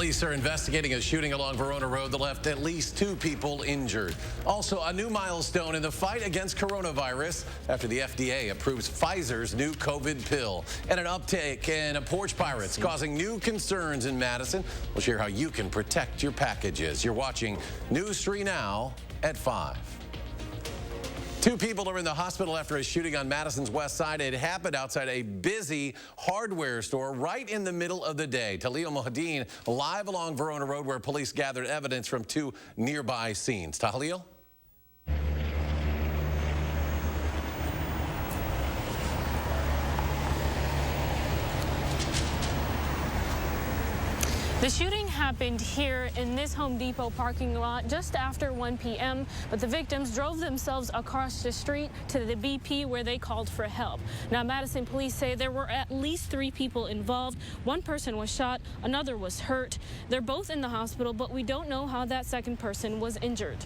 Police are investigating a shooting along Verona Road that left at least 2 people injured. Also, a new milestone in the fight against coronavirus after the FDA approves Pfizer's new COVID pill. And an uptake in porch pirates causing new concerns in Madison. We'll share how you can protect your packages. You're watching News 3 Now at 5. 2 people are in the hospital after a shooting on Madison's west side. It happened outside a busy hardware store right in the middle of the day. Nhl Mohadeen live along Verona Road where police gathered evidence from 2 nearby scenes. Nhl? The shooting happened here in this Home Depot parking lot just after 1 p.m., but the victims drove themselves across the street to the BP where they called for help. Now, Madison police say there were at least 3 people involved. 1 person was shot, another was hurt. They're both in the hospital, but we don't know how that second person was injured.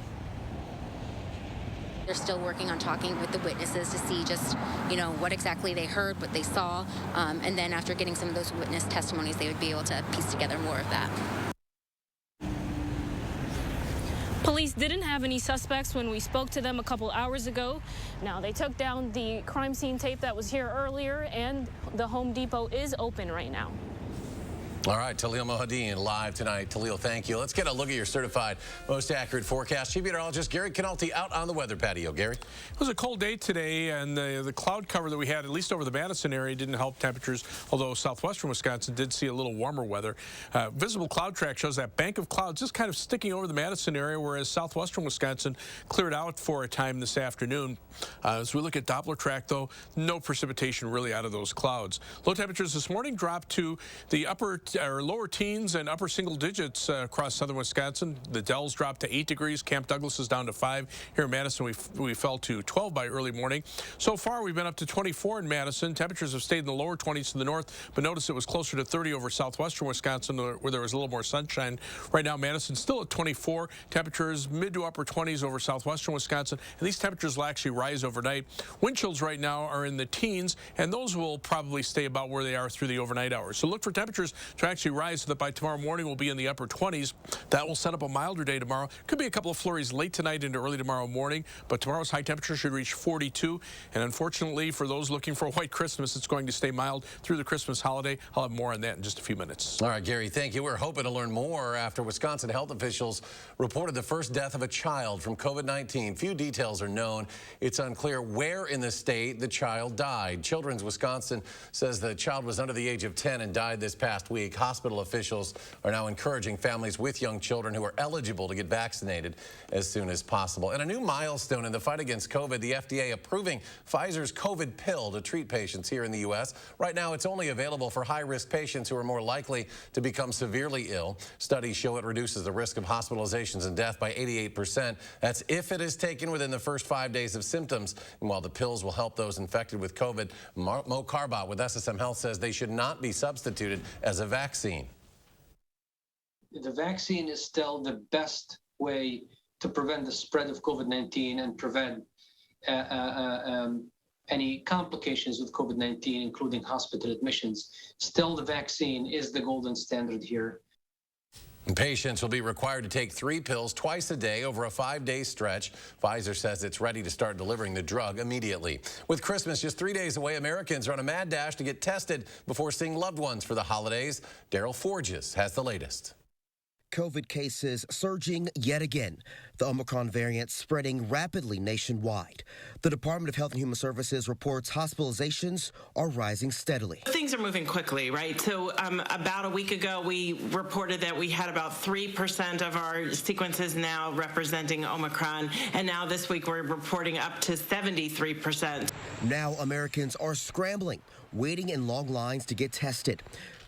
They're still working on talking with the witnesses to see just, what exactly they heard, what they saw, and then after getting some of those witness testimonies, they would be able to piece together more of that. Police didn't have any suspects when we spoke to them a couple hours ago. Now, they took down the crime scene tape that was here earlier, and the Home Depot is open right now. All right, Nhl Mohadeen live tonight. Nhl, thank you. Let's get a look at your certified most accurate forecast. Chief Meteorologist Gary Canalti out on the weather patio. Gary? It was a cold day today, and the cloud cover that we had, at least over the Madison area, didn't help temperatures, although southwestern Wisconsin did see a little warmer weather. Visible cloud track shows that bank of clouds just kind of sticking over the Madison area, whereas southwestern Wisconsin cleared out for a time this afternoon. As we look at Doppler track, though, no precipitation really out of those clouds. Low temperatures this morning dropped to the lower teens and upper single digits across southern Wisconsin. The Dells dropped to 8 degrees. Camp Douglas is down to 5. Here in Madison, we fell to 12 by early morning. So far, we've been up to 24 in Madison. Temperatures have stayed in the lower 20s to the north, but notice it was closer to 30 over southwestern Wisconsin, where there was a little more sunshine. Right now, Madison's still at 24. Temperatures mid to upper 20s over southwestern Wisconsin, and these temperatures will actually rise overnight. Wind chills right now are in the teens, and those will probably stay about where they are through the overnight hours. So look for temperatures to actually rise so that by tomorrow morning we'll be in the upper 20s. That will set up a milder day tomorrow. Could be a couple of flurries late tonight into early tomorrow morning, but tomorrow's high temperature should reach 42. And unfortunately, for those looking for a white Christmas, it's going to stay mild through the Christmas holiday. I'll have more on that in just a few minutes. All right, Gary, thank you. We're hoping to learn more after Wisconsin health officials reported the first death of a child from COVID-19. Few details are known. It's unclear where in the state the child died. Children's Wisconsin says the child was under the age of 10 and died this past week. Hospital officials are now encouraging families with young children who are eligible to get vaccinated as soon as possible. And a new milestone in the fight against COVID, the FDA approving Pfizer's COVID pill to treat patients here in the U.S. Right now, it's only available for high-risk patients who are more likely to become severely ill. Studies show it reduces the risk of hospitalizations and death by 88%. That's if it is taken within the first 5 days of symptoms. And while the pills will help those infected with COVID, Mo Carbot with SSM Health says they should not be substituted as a vaccine. The vaccine is still the best way to prevent the spread of COVID-19 and prevent any complications with COVID-19, including hospital admissions. Still, the vaccine is the golden standard here. Patients will be required to take 3 pills twice a day over a 5-day stretch. Pfizer says it's ready to start delivering the drug immediately. With Christmas just 3 days away, Americans are on a mad dash to get tested before seeing loved ones for the holidays. Daryl Forges has the latest. COVID cases surging yet again. The Omicron variant spreading rapidly nationwide. The Department of Health and Human Services reports hospitalizations are rising steadily. Things are moving quickly, right? So about a week ago, we reported that we had about 3% of our sequences now representing Omicron. And now this week, we're reporting up to 73%. Now Americans are scrambling, waiting in long lines to get tested.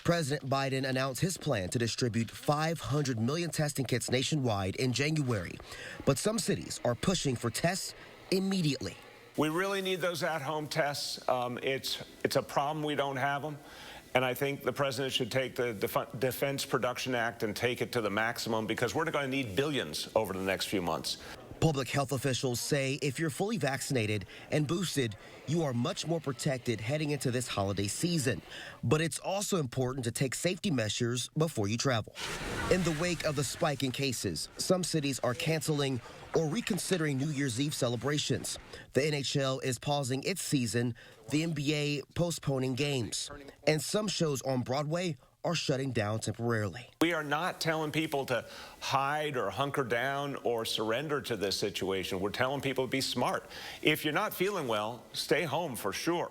President Biden announced his plan to distribute 500 million testing kits nationwide in January. But some cities are pushing for tests immediately. We really need those at-home tests. It's a problem we don't have them. And I think the president should take the Defense Production Act and take it to the maximum, because we're going to need billions over the next few months. Public health officials say if you're fully vaccinated and boosted, you are much more protected heading into this holiday season. But it's also important to take safety measures before you travel. In the wake of the spike in cases, some cities are canceling or reconsidering New Year's Eve celebrations. The NHL is pausing its season, the NBA postponing games, and some shows on Broadway are shutting down temporarily. We are not telling people to hide or hunker down or surrender to this situation. We're telling people to be smart. If you're not feeling well, stay home for sure.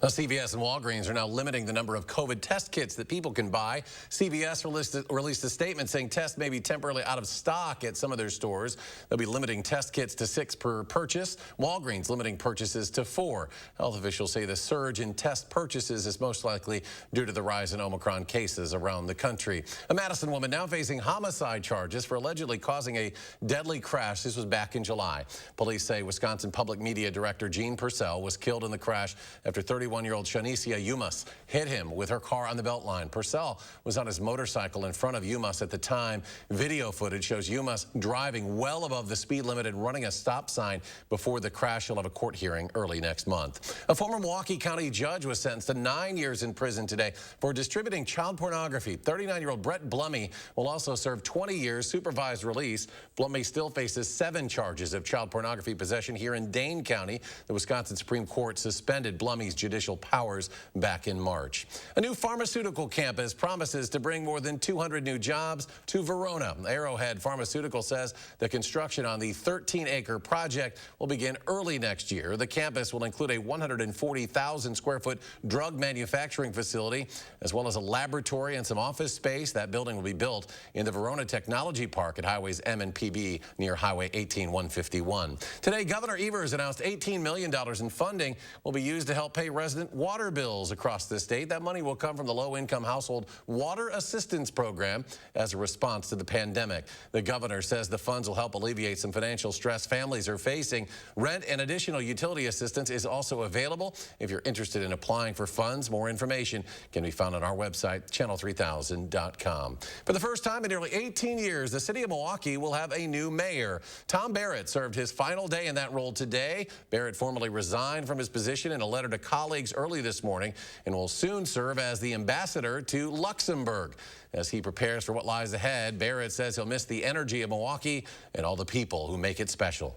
Now, CVS and Walgreens are now limiting the number of COVID test kits that people can buy. CVS released a statement saying tests may be temporarily out of stock at some of their stores. They'll be limiting test kits to 6 per purchase. Walgreens limiting purchases to 4. Health officials say the surge in test purchases is most likely due to the rise in Omicron cases around the country. A Madison woman now facing homicide charges for allegedly causing a deadly crash. This was back in July. Police say Wisconsin Public Media Director Gene Purcell was killed in the crash after 31-year-old Shanicia Yumas hit him with her car on the Beltline. Purcell was on his motorcycle in front of Yumas at the time. Video footage shows Yumas driving well above the speed limit and running a stop sign before the crash. He'll have a court hearing early next month. A former Milwaukee County judge was sentenced to 9 years in prison today for distributing child pornography. 39-year-old Brett Blummy will also serve 20 years supervised release. Blummy still faces 7 charges of child pornography possession here in Dane County. The Wisconsin Supreme Court suspended Blummy's judicial powers back in March. A new pharmaceutical campus promises to bring more than 200 new jobs to Verona. Arrowhead Pharmaceutical says the construction on the 13-acre project will begin early next year. The campus will include a 140,000 square foot drug manufacturing facility, as well as a laboratory and some office space. That building will be built in the Verona Technology Park at Highways M and PB near Highway 18151. Today, Governor Evers announced $18 million in funding will be used to help pay resident water bills across the state. That money will come from the Low-Income Household Water Assistance Program as a response to the pandemic. The governor says the funds will help alleviate some financial stress families are facing. Rent and additional utility assistance is also available. If you're interested in applying for funds, more information can be found on our website, channel3000.com. For the first time in nearly 18 years, the city of Milwaukee will have a new mayor. Tom Barrett served his final day in that role today. Barrett formally resigned from his position in a letter to colleagues early this morning and will soon serve as the ambassador to Luxembourg. As he prepares for what lies ahead, Barrett says he'll miss the energy of Milwaukee and all the people who make it special.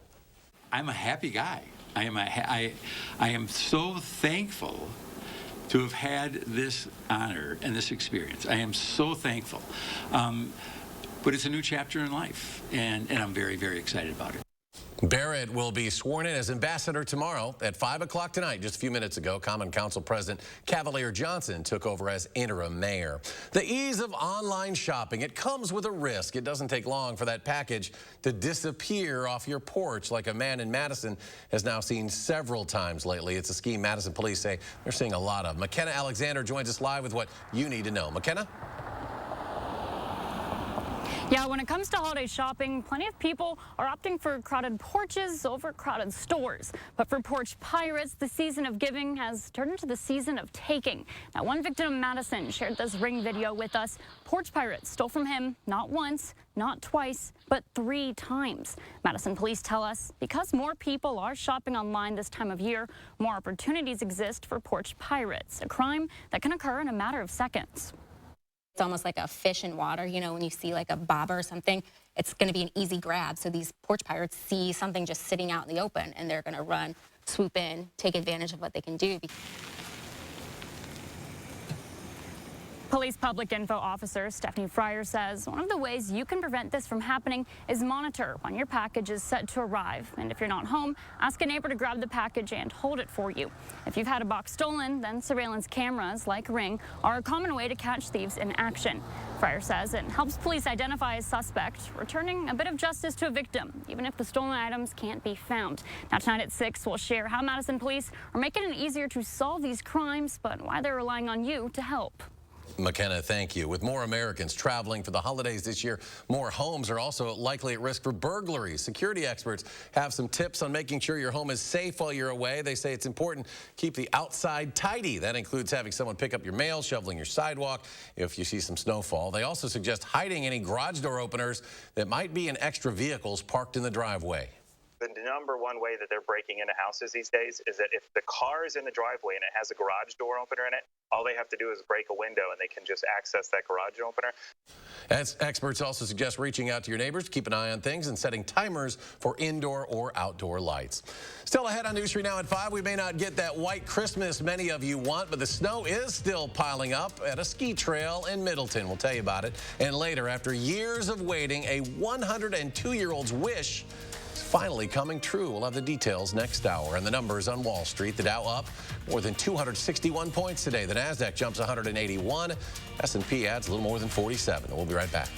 I'm a happy guy. I am so thankful to have had this honor and this experience. I am so thankful. But it's a new chapter in life, and I'm very, very excited about it. Barrett will be sworn in as ambassador tomorrow at 5 o'clock tonight. Just a few minutes ago, Common Council President Cavalier Johnson took over as interim mayor. The ease of online shopping, it comes with a risk. It doesn't take long for that package to disappear off your porch like a man in Madison has now seen several times lately. It's a scheme Madison police say they're seeing a lot of. McKenna Alexander joins us live with what you need to know. McKenna? Yeah, when it comes to holiday shopping, plenty of people are opting for crowded porches over crowded stores. But for porch pirates, the season of giving has turned into the season of taking. Now, one victim in Madison shared this Ring video with us. Porch pirates stole from him not once, not twice, but 3 times. Madison police tell us because more people are shopping online this time of year, more opportunities exist for porch pirates, a crime that can occur in a matter of seconds. It's almost like a fish in water, you know, when you see like a bobber or something, it's going to be an easy grab. So these porch pirates see something just sitting out in the open and they're going to run, swoop in, take advantage of what they can do. Police Public Info Officer Stephanie Fryer says one of the ways you can prevent this from happening is monitor when your package is set to arrive. And if you're not home, ask a neighbor to grab the package and hold it for you. If you've had a box stolen, then surveillance cameras like Ring are a common way to catch thieves in action. Fryer says it helps police identify a suspect, returning a bit of justice to a victim, even if the stolen items can't be found. Now tonight at 6, we'll share how Madison police are making it easier to solve these crimes, but why they're relying on you to help. McKenna, thank you. With more Americans traveling for the holidays this year, more homes are also likely at risk for burglaries. Security experts have some tips on making sure your home is safe while you're away. They say it's important to keep the outside tidy. That includes having someone pick up your mail, shoveling your sidewalk if you see some snowfall. They also suggest hiding any garage door openers that might be in extra vehicles parked in the driveway. the number one way that they're breaking into houses these days is that if the car is in the driveway and it has a garage door opener in it, all they have to do is break a window and they can just access that garage opener. As experts also suggest reaching out to your neighbors to keep an eye on things and setting timers for indoor or outdoor lights. Still ahead on News 3 Now at 5, we may not get that white Christmas many of you want, but the snow is still piling up at a ski trail in Middleton. We'll tell you about it. And later, after years of waiting, a 102-year-old's wish is finally coming true. We'll have the details next hour. And the numbers on Wall Street, the Dow up more than 261 points today. The NASDAQ jumps 181. S&P adds a little more than 47. We'll be right back.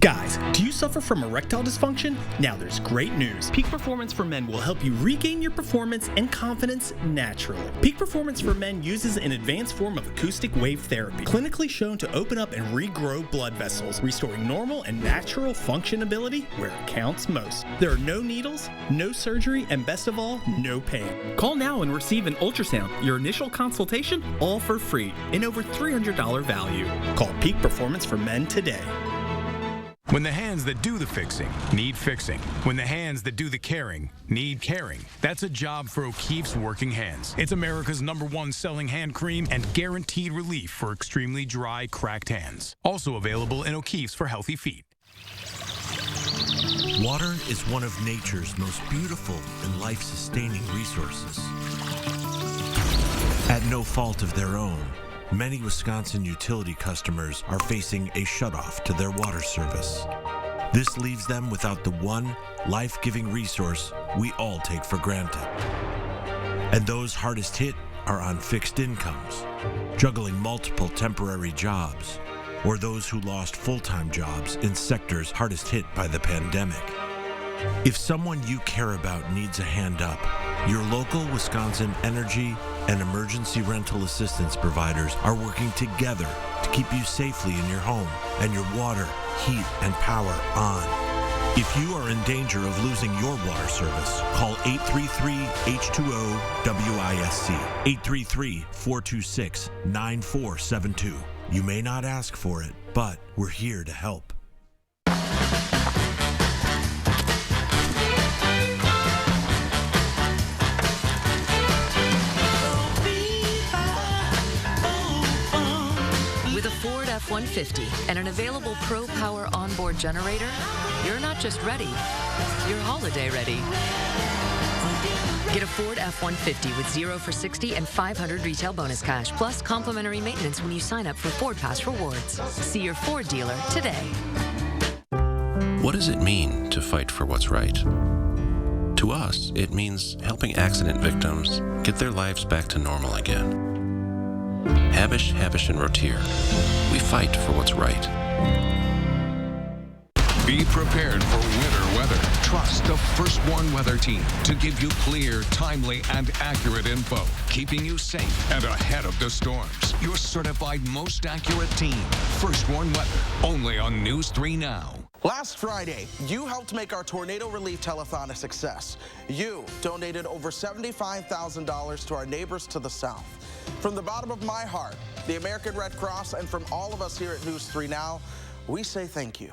Guys, do you suffer from erectile dysfunction? Now there's great news. Peak Performance for Men will help you regain your performance and confidence naturally. Peak Performance for Men uses an advanced form of acoustic wave therapy, clinically shown to open up and regrow blood vessels, restoring normal and natural functionability where it counts most. There are no needles, no surgery, and best of all, no pain. Call now and receive an ultrasound, your initial consultation, all for free, and over $300 value. Call Peak Performance for Men today. When the hands that do the fixing need fixing. When the hands that do the caring need caring. That's a job for O'Keeffe's Working Hands. It's America's #1 selling hand cream and guaranteed relief for extremely dry, cracked hands. Also available in O'Keeffe's for healthy feet. Water is one of nature's most beautiful and life-sustaining resources. At no fault of their own, many Wisconsin utility customers are facing a shutoff to their water service. This leaves them without the one life-giving resource we all take for granted. And those hardest hit are on fixed incomes, juggling multiple temporary jobs, or those who lost full-time jobs in sectors hardest hit by the pandemic. If someone you care about needs a hand up, your local Wisconsin energy and emergency rental assistance providers are working together to keep you safely in your home and your water, heat, and power on. If you are in danger of losing your water service, call 833-H2O-WISC, 833-426-9472. You may not ask for it, but we're here to help. Ford F-150 and an available Pro Power onboard generator, you're not just ready, you're holiday ready. Get a Ford F-150 with 0 for 60 and 500 retail bonus cash, plus complimentary maintenance when you sign up for Ford Pass Rewards. See your Ford dealer today. What does it mean to fight for what's right? To us, it means helping accident victims get their lives back to normal again. Habish, and Rotier. We fight for what's right. Be prepared for winter weather. Trust the First Warn Weather Team to give you clear, timely, and accurate info, keeping you safe and ahead of the storms. Your certified most accurate team. First Warn Weather, only on News 3 Now. Last Friday, you helped make our tornado relief telethon a success. You donated over $75,000 to our neighbors to the south. From the bottom of my heart, the American Red Cross, and from all of us here at News 3 Now, we say thank you.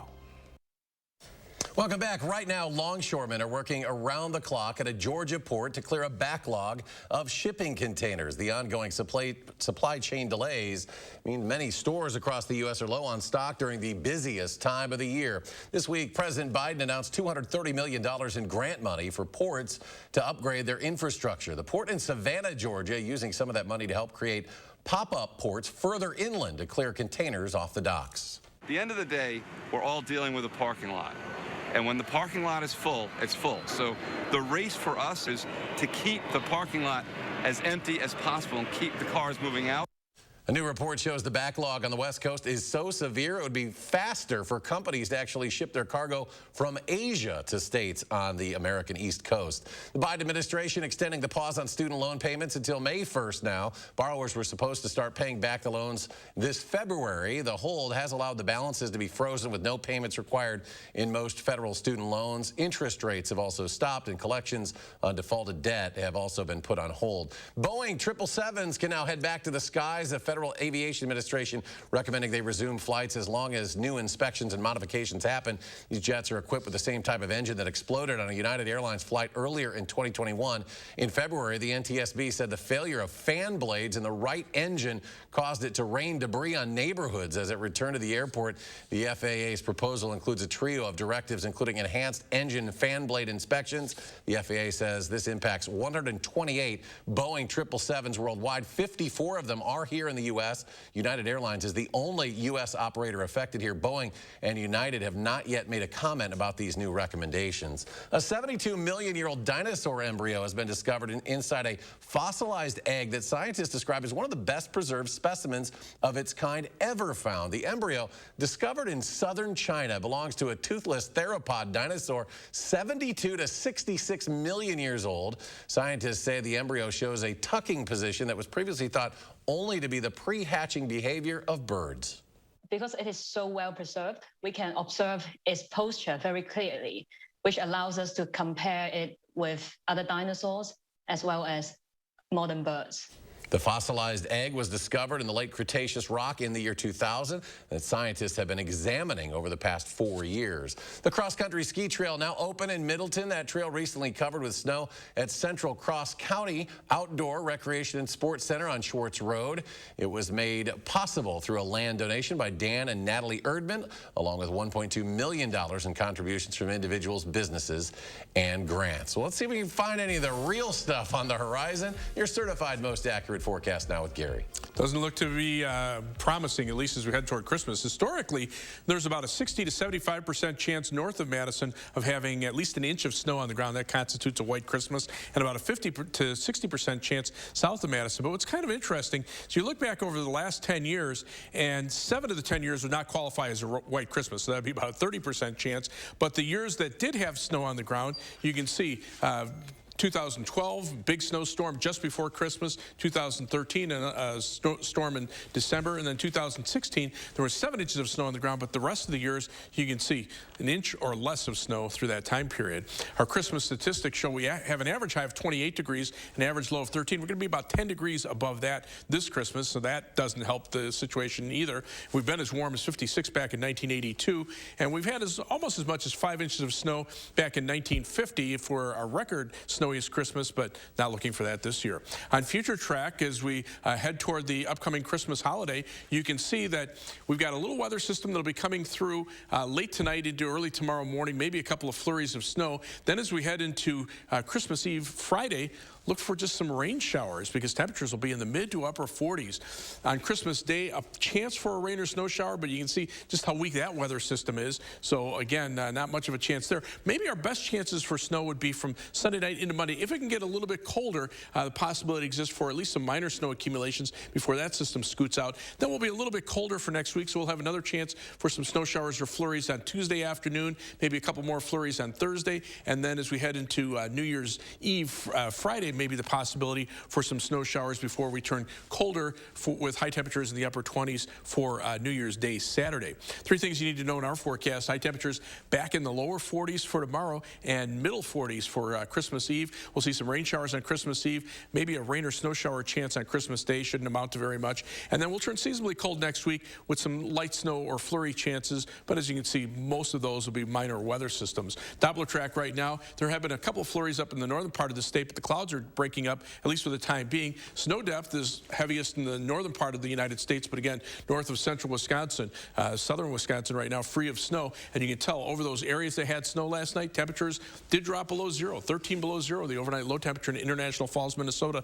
Welcome back. Right now, longshoremen are working around the clock at a Georgia port to clear a backlog of shipping containers. The ongoing supply chain delays mean many stores across the U.S. are low on stock during the busiest time of the year. This week, President Biden announced $230 million in grant money for ports to upgrade their infrastructure. The port in Savannah, Georgia, using some of that money to help create pop-up ports further inland to clear containers off the docks. At the end of the day, we're all dealing with a parking lot. And when the parking lot is full, it's full. So the race for us is to keep the parking lot as empty as possible and keep the cars moving out. A new report shows the backlog on the West Coast is so severe it would be faster for companies to actually ship their cargo from Asia to states on the American East Coast. The Biden administration extending the pause on student loan payments until May 1st now. Borrowers were supposed to start paying back the loans this February. The hold has allowed the balances to be frozen with no payments required in most federal student loans. Interest rates have also stopped, and collections on defaulted debt have also been put on hold. Boeing 777s can now head back to the skies. The Federal Aviation Administration recommending they resume flights as long as new inspections and modifications happen. These jets are equipped with the same type of engine that exploded on a United Airlines flight earlier in 2021. In February, the NTSB said the failure of fan blades in the right engine caused it to rain debris on neighborhoods as it returned to the airport. The FAA's proposal includes a trio of directives, including enhanced engine fan blade inspections. The FAA says this impacts 128 Boeing 777s worldwide. 54 of them are here in the U.S. United Airlines is the only U.S. operator affected here. Boeing and United have not yet made a comment about these new recommendations. A 72-million-year-old dinosaur embryo has been discovered inside a fossilized egg that scientists describe as one of the best preserved specimens of its kind ever found. The embryo, discovered in southern China, belongs to a toothless theropod dinosaur 72 to 66 million years old. Scientists say the embryo shows a tucking position that was previously thought only to be the pre-hatching behavior of birds. Because it is so well preserved, we can observe its posture very clearly, which allows us to compare it with other dinosaurs as well as modern birds. The fossilized egg was discovered in the late Cretaceous rock in the year 2000 that scientists have been examining over the past 4 years. The cross-country ski trail now open in Middleton. That trail recently covered with snow at Central Cross County Outdoor Recreation and Sports Center on Schwartz Road. It was made possible through a land donation by Dan and Natalie Erdman, along with $1.2 million in contributions from individuals, businesses, and grants. Well, let's see if we can find any of the real stuff on the horizon. Your certified most accurate forecast now with Gary. Doesn't look to be promising, at least as we head toward Christmas. Historically, there's about a 60 to 75% chance north of Madison of having at least an inch of snow on the ground. That constitutes a white Christmas, and about a 50 to 60% chance south of Madison. But what's kind of interesting, so you look back over the last 10 years, and 7 of the 10 years would not qualify as a white Christmas, so that'd be about a 30% chance. But the years that did have snow on the ground, you can see 2012, big snowstorm just before Christmas. 2013, a storm in December. And then 2016, there was 7 inches of snow on the ground. But the rest of the years, you can see an inch or less of snow through that time period. Our Christmas statistics show we have an average high of 28 degrees, an average low of 13. We're going to be about 10 degrees above that this Christmas, so that doesn't help the situation either. We've been as warm as 56 back in 1982, and we've had almost as much as 5 inches of snow back in 1950 for our record snowiest Christmas, but not looking for that this year. On Future Track, as we head toward the upcoming Christmas holiday, you can see that we've got a little weather system that'll be coming through late tonight into early tomorrow morning, maybe a couple of flurries of snow. Then as we head into Christmas Eve Friday, look for just some rain showers because temperatures will be in the mid to upper 40s. On Christmas Day, a chance for a rain or snow shower, but you can see just how weak that weather system is. So again, not much of a chance there. Maybe our best chances for snow would be from Sunday night into Monday. If it can get a little bit colder, the possibility exists for at least some minor snow accumulations before that system scoots out. Then we'll be a little bit colder for next week, so we'll have another chance for some snow showers or flurries on Tuesday afternoon, maybe a couple more flurries on Thursday, and then as we head into New Year's Eve, Friday, maybe the possibility for some snow showers before we turn colder with high temperatures in the upper 20s for New Year's Day, Saturday. 3 things you need to know in our forecast: high temperatures back in the lower 40s for tomorrow and middle 40s for Christmas Eve. We'll see some rain showers on Christmas Eve, maybe a rain or snow shower chance on Christmas Day, shouldn't amount to very much. And then we'll turn seasonably cold next week with some light snow or flurry chances, but as you can see, most of those will be minor weather systems. Doppler track right now, there have been a couple of flurries up in the northern part of the state, but the clouds are breaking up, at least for the time being. Snow depth is heaviest in the northern part of the United States, but again, north of central Wisconsin, southern Wisconsin right now, free of snow. And you can tell over those areas that had snow last night, temperatures did drop below 0, 13 below 0, the overnight low temperature in International Falls, Minnesota.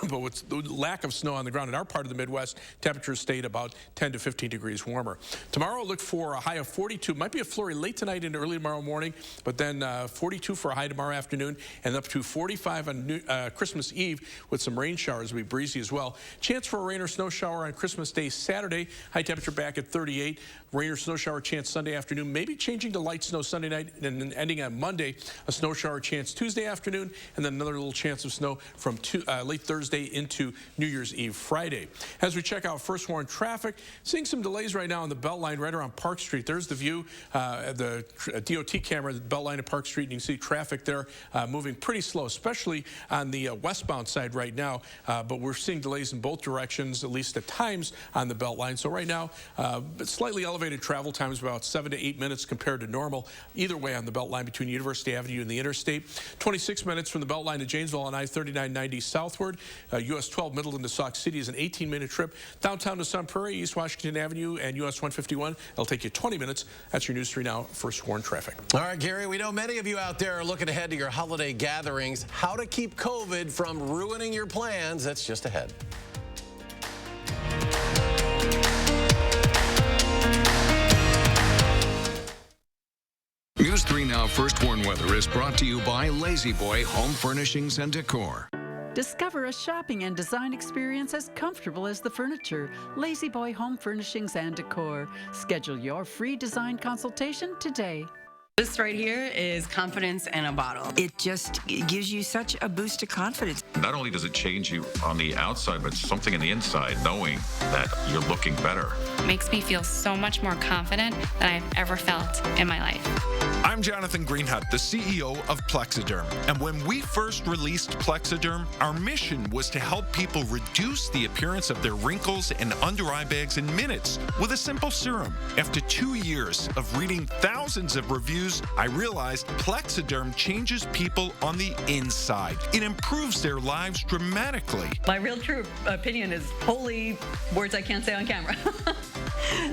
But with the lack of snow on the ground in our part of the Midwest, temperatures stayed about 10 to 15 degrees warmer. Tomorrow, look for a high of 42. Might be a flurry late tonight into early tomorrow morning, but then 42 for a high tomorrow afternoon, and up to 45 on Christmas Eve with some rain showers. Will be breezy as well. Chance for a rain or snow shower on Christmas Day, Saturday. High temperature back at 38. Rain or snow shower chance Sunday afternoon, maybe changing to light snow Sunday night, and then ending on Monday, a snow shower chance Tuesday afternoon, and then another little chance of snow from late Thursday into New Year's Eve Friday. As we check out first warn traffic, seeing some delays right now on the Beltline right around Park Street. There's the view, the DOT camera, the Beltline at Park Street, and you can see traffic there moving pretty slow, especially on the westbound side right now, but we're seeing delays in both directions, at least at times on the Beltline. So right now, slightly elevated travel times, about 7 to 8 minutes compared to normal, either way on the Beltline between University Avenue and the interstate. 26 minutes from the Beltline to Janesville on I-3990 southward. US 12 Middleton to Sauk City is an 18-minute trip. Downtown to Sun Prairie, East Washington Avenue, and US 151. It'll take you 20 minutes. That's your News 3 Now First Warn traffic. All right, Gary, we know many of you out there are looking ahead to your holiday gatherings. How to keep COVID from ruining your plans, that's just ahead. News 3 Now First Warn Weather is brought to you by Lazy Boy Home Furnishings and Decor. Discover a shopping and design experience as comfortable as the furniture. Lazy Boy Home Furnishings and Decor. Schedule your free design consultation today. This right here is confidence in a bottle. It just gives you such a boost of confidence. Not only does it change you on the outside, but something in the inside, knowing that you're looking better. Makes me feel so much more confident than I've ever felt in my life. I'm Jonathan Greenhut, the CEO of Plexiderm. And when we first released Plexiderm, our mission was to help people reduce the appearance of their wrinkles and under eye bags in minutes with a simple serum. After 2 years of reading thousands of reviews, I realized Plexiderm changes people on the inside. It improves their lives dramatically. My real true opinion is holy words I can't say on camera.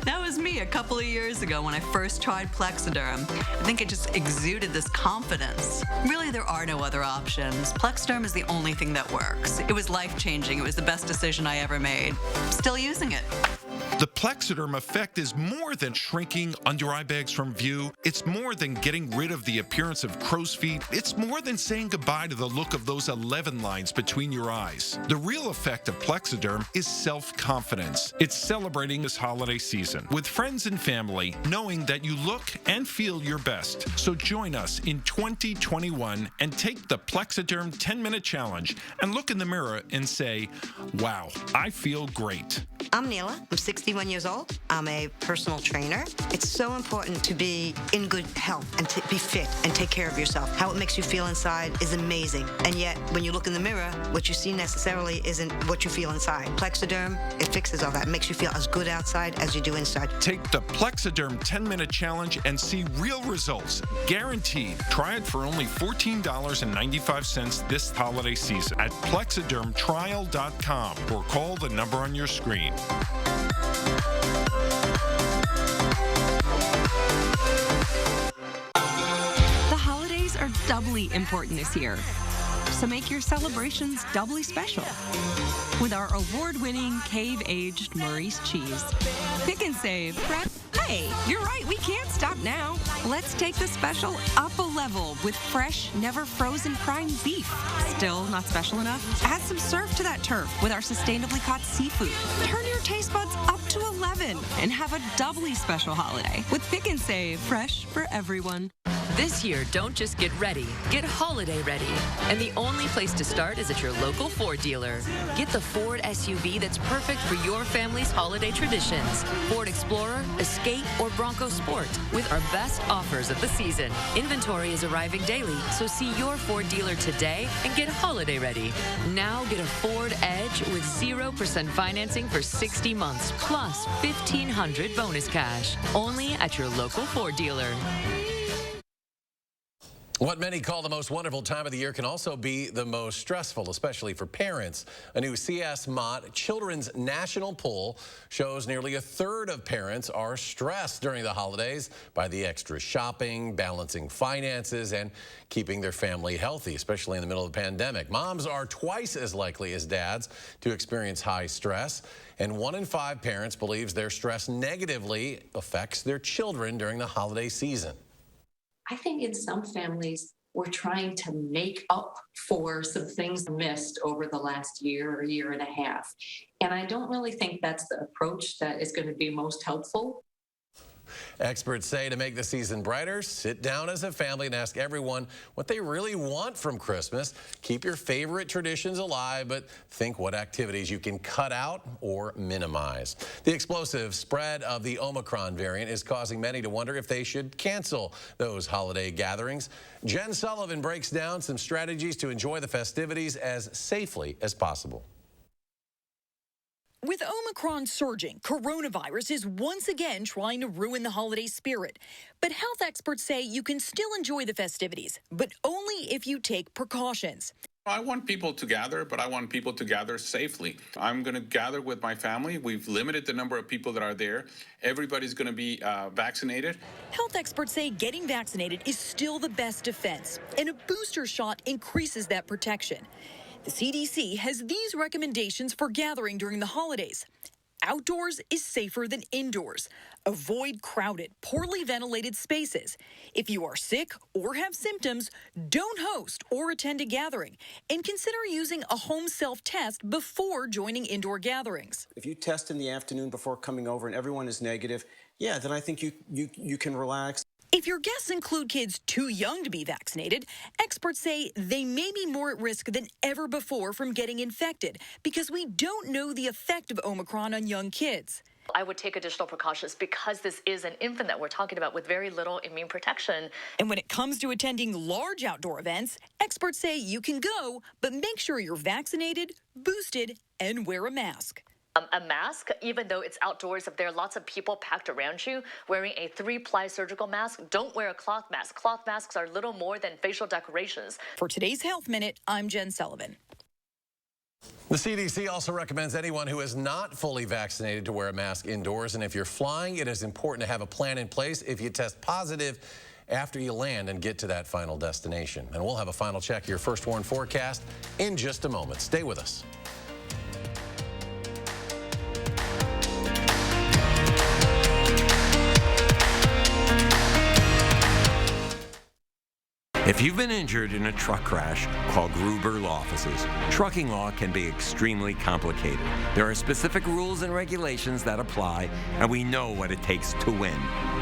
That was me a couple of years ago when I first tried Plexiderm. I think it just exuded this confidence. Really, there are no other options. Plexiderm is the only thing that works. It was life-changing. It was the best decision I ever made. Still using it. The Plexiderm effect is more than shrinking under eye bags from view. It's more than getting rid of the appearance of crow's feet. It's more than saying goodbye to the look of those 11 lines between your eyes. The real effect of Plexiderm is self-confidence. It's celebrating this holiday season with friends and family, knowing that you look and feel your best. So join us in 2021 and take the Plexiderm 10-minute challenge and look in the mirror and say, wow, I feel great. I'm Neela. I'm 61 years old. I'm a personal trainer. It's so important to be in good health and to be fit and take care of yourself. How it makes you feel inside is amazing. And yet, when you look in the mirror, what you see necessarily isn't what you feel inside. Plexiderm, it fixes all that. It makes you feel as good outside as you do inside. Take the Plexiderm 10-minute challenge and see real results. Guaranteed. Try it for only $14.95 this holiday season at plexidermtrial.com or call the number on your screen. The holidays are doubly important this year, so make your celebrations doubly special with our award-winning cave-aged Maurice cheese. Pick and save. Hey, you're right, we can't stop now. Let's take the special up a level with fresh, never frozen prime beef. Still not special enough? Add some surf to that turf with our sustainably caught seafood. Turn your taste buds up to 11 and have a doubly special holiday with Pick and Save, fresh for everyone. This year, don't just get ready, get holiday ready. And the only place to start is at your local Ford dealer. Get the Ford SUV that's perfect for your family's holiday traditions. Ford Explorer, Escape, or Bronco Sport with our best offers of the season. Inventory is arriving daily, so see your Ford dealer today and get holiday ready. Now get a Ford Edge with 0% financing for 60 months, plus $1,500 bonus cash. Only at your local Ford dealer. What many call the most wonderful time of the year can also be the most stressful, especially for parents. A new CS Mott Children's National Poll shows nearly a third of parents are stressed during the holidays by the extra shopping, balancing finances, and keeping their family healthy, especially in the middle of the pandemic. Moms are twice as likely as dads to experience high stress, and 1 in 5 parents believes their stress negatively affects their children during the holiday season. I think in some families, we're trying to make up for some things missed over the last year or year and a half. And I don't really think that's the approach that is going to be most helpful. Experts say to make the season brighter, sit down as a family and ask everyone what they really want from Christmas. Keep your favorite traditions alive, but think what activities you can cut out or minimize. The explosive spread of the Omicron variant is causing many to wonder if they should cancel those holiday gatherings. Jen Sullivan breaks down some strategies to enjoy the festivities as safely as possible. With Omicron surging, coronavirus is once again trying to ruin the holiday spirit. But health experts say you can still enjoy the festivities, but only if you take precautions. I want people to gather, but I want people to gather safely. I'm going to gather with my family. We've limited the number of people that are there. Everybody's going to be vaccinated. Health experts say getting vaccinated is still the best defense, and a booster shot increases that protection. The CDC has these recommendations for gathering during the holidays. Outdoors is safer than indoors. Avoid crowded, poorly ventilated spaces. If you are sick or have symptoms, don't host or attend a gathering. And consider using a home self-test before joining indoor gatherings. If you test in the afternoon before coming over and everyone is negative, yeah, then I think you can relax. If your guests include kids too young to be vaccinated, experts say they may be more at risk than ever before from getting infected because we don't know the effect of Omicron on young kids. I would take additional precautions because this is an infant that we're talking about with very little immune protection. And when it comes to attending large outdoor events, experts say you can go, but make sure you're vaccinated, boosted, and wear a mask. A mask, even though it's outdoors, if there are lots of people packed around you, wearing a 3-ply surgical mask, don't wear a cloth mask. Cloth masks are little more than facial decorations. For today's Health Minute, I'm Jen Sullivan. The CDC also recommends anyone who is not fully vaccinated to wear a mask indoors. And if you're flying, it is important to have a plan in place if you test positive after you land and get to that final destination. And we'll have a final check of your First Warn forecast in just a moment. Stay with us. If you've been injured in a truck crash, call Gruber Law Offices. Trucking law can be extremely complicated. There are specific rules and regulations that apply, and we know what it takes to win.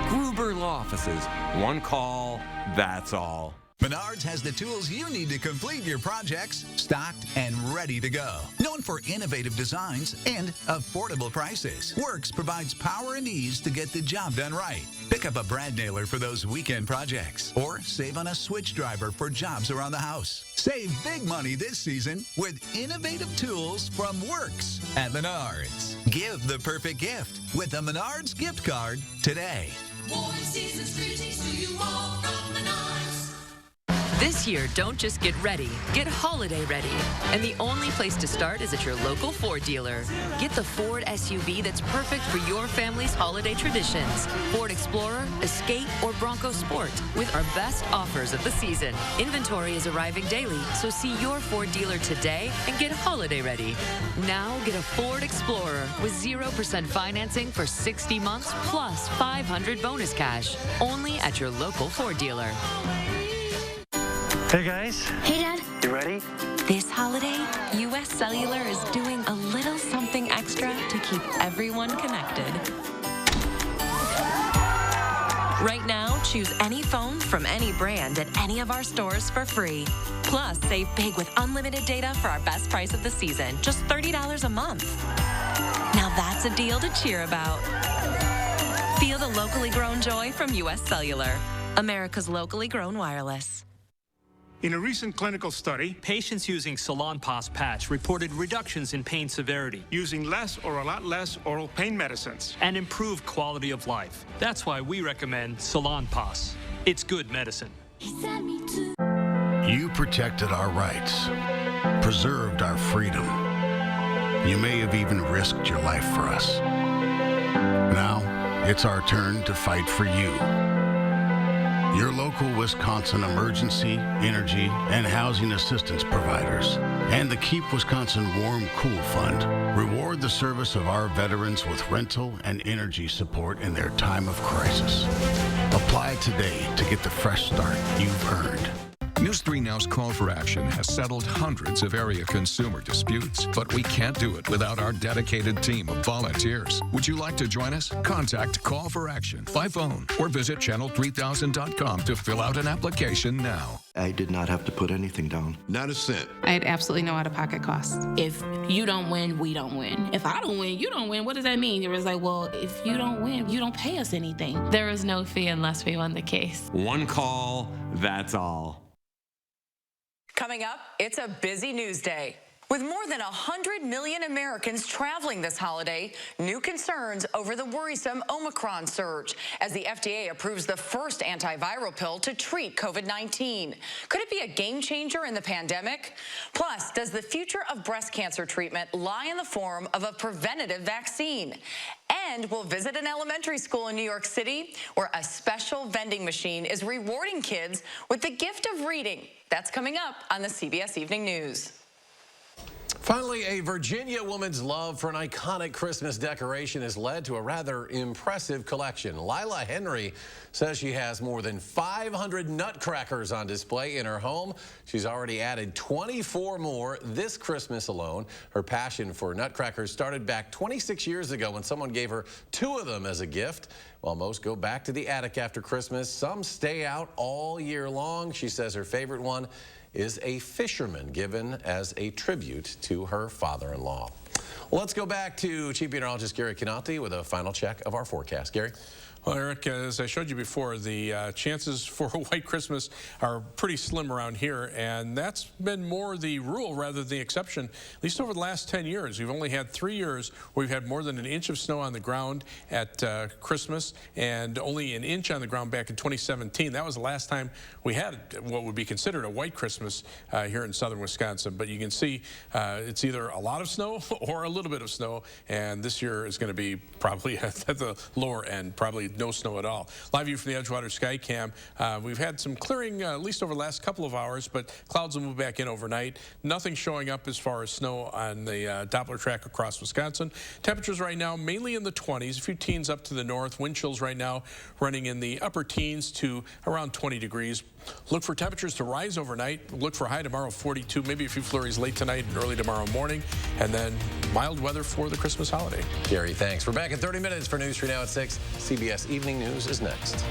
Gruber Law Offices. One call, that's all. Menards has the tools you need to complete your projects, stocked and ready to go. Known for innovative designs and affordable prices, Works provides power and ease to get the job done right. Pick up a brad nailer for those weekend projects, or save on a switch driver for jobs around the house. Save big money this season with innovative tools from Works at Menards. Give the perfect gift with a Menards gift card today. Warm season's greetings to you all from Menards. This year, don't just get ready, get holiday ready. And the only place to start is at your local Ford dealer. Get the Ford SUV that's perfect for your family's holiday traditions. Ford Explorer, Escape, or Bronco Sport with our best offers of the season. Inventory is arriving daily, so see your Ford dealer today and get holiday ready. Now get a Ford Explorer with 0% financing for 60 months plus $500 bonus cash. Only at your local Ford dealer. Hey guys. Hey Dad. You ready? This holiday, US Cellular is doing a little something extra to keep everyone connected. Right now, choose any phone from any brand at any of our stores for free. Plus, save big with unlimited data for our best price of the season, just $30 a month. Now that's a deal to cheer about. Feel the locally grown joy from US Cellular, America's locally grown wireless. In a recent clinical study, patients using Salonpas patch reported reductions in pain severity, using less or a lot less oral pain medicines, and improved quality of life. That's why we recommend Salonpas. It's good medicine. You protected our rights, preserved our freedom. You may have even risked your life for us. Now, it's our turn to fight for you. Your local Wisconsin emergency, energy, and housing assistance providers, and the Keep Wisconsin Warm Cool Fund reward the service of our veterans with rental and energy support in their time of crisis. Apply today to get the fresh start you've earned. New News 3 Now's call for action has settled hundreds of area consumer disputes, but we can't do it without our dedicated team of volunteers. Would you like to join us? Contact Call for Action by phone or visit channel3000.com to fill out an application now. I did not have to put anything down. Not a cent. I had absolutely no out-of-pocket costs. If you don't win, we don't win. If I don't win, you don't win. What does that mean? It was like, well, if you don't win, you don't pay us anything. There was no fee unless we won the case. One call, that's all. Coming up, it's a busy news day. With more than 100 million Americans traveling this holiday, new concerns over the worrisome Omicron surge as the FDA approves the first antiviral pill to treat COVID-19. Could it be a game changer in the pandemic? Plus, does the future of breast cancer treatment lie in the form of a preventative vaccine? And we'll visit an elementary school in New York City where a special vending machine is rewarding kids with the gift of reading. That's coming up on the CBS Evening News. Finally, a Virginia woman's love for an iconic Christmas decoration has led to a rather impressive collection. Lila Henry says she has more than 500 nutcrackers on display in her home. She's already added 24 more this Christmas alone. Her passion for nutcrackers started back 26 years ago when someone gave her 2 of them as a gift. While most go back to the attic after Christmas, some stay out all year long. She says her favorite one is a fisherman given as a tribute to her father-in-law. Well, let's go back to Chief Meteorologist Gary Canati with a final check of our forecast. Gary? Well, Eric, as I showed you before, the chances for a white Christmas are pretty slim around here, and that's been more the rule rather than the exception. At least over the last 10 years, we've only had 3 years where we've had more than an inch of snow on the ground at Christmas, and only an inch on the ground back in 2017. That was the last time we had what would be considered a white Christmas here in southern Wisconsin. But you can see it's either a lot of snow or a little bit of snow, and this year is going to be probably at the lower end, probably no snow at all. Live view from the Edgewater Skycam. We've had some clearing at least over the last couple of hours, but clouds will move back in overnight. Nothing showing up as far as snow on the Doppler track across Wisconsin. Temperatures right now mainly in the 20s, a few teens up to the north. Wind chills right now running in the upper teens to around 20 degrees. Look for temperatures to rise overnight. Look for high tomorrow, 42, maybe a few flurries late tonight and early tomorrow morning, and then mild weather for the Christmas holiday. Gary, thanks. We're back in 30 minutes for News 3 Now at 6. CBS Evening News is next.